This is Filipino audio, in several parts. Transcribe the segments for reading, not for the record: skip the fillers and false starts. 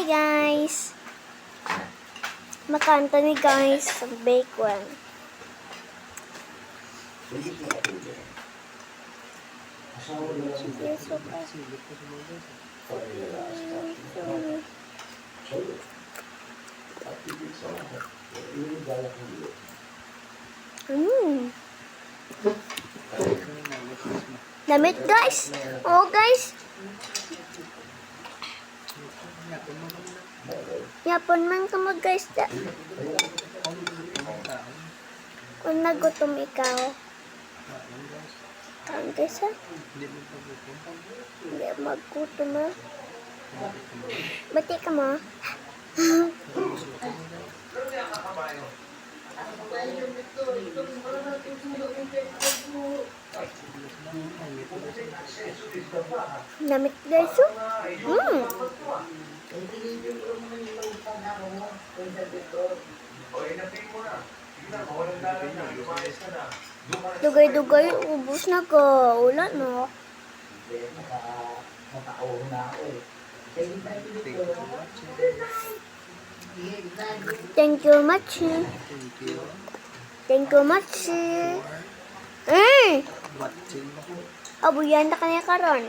Hi guys! Makanta ni guys sa bacon. Sige, super. Damit guys! Oh guys! Yapon man ka mo guys. Kung nagutom ikaw. Kain guys ha? Hindi maggutom ha? Bati ka mo? Namit guys oh? Dugay-dugay, ubos na ka. Wala na. Thank you much. Thank you much. Abuyan na kanya karon.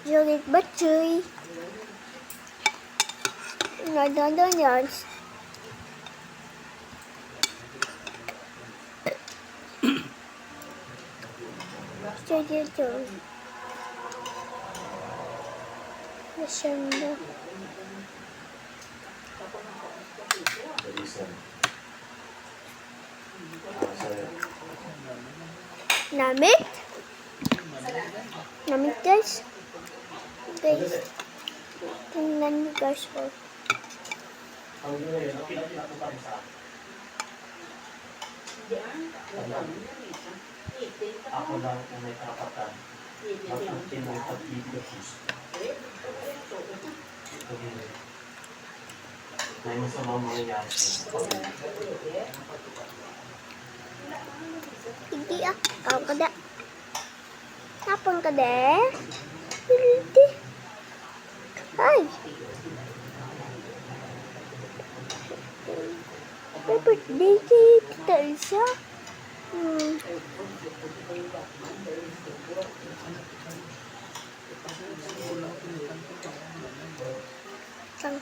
Julit batchoy. Nadanda yan. Dito. Nasanda. Namit? Namit guys? Guys. Tingnan mo guys oh. Ako lang kung may karapatan mabuti ng pag-ibig gusto. May masamang mangyayari sa pag-ibig. Hindi kau kada. Napang kada? Hindi. Ay. May birthday kita isa. Sang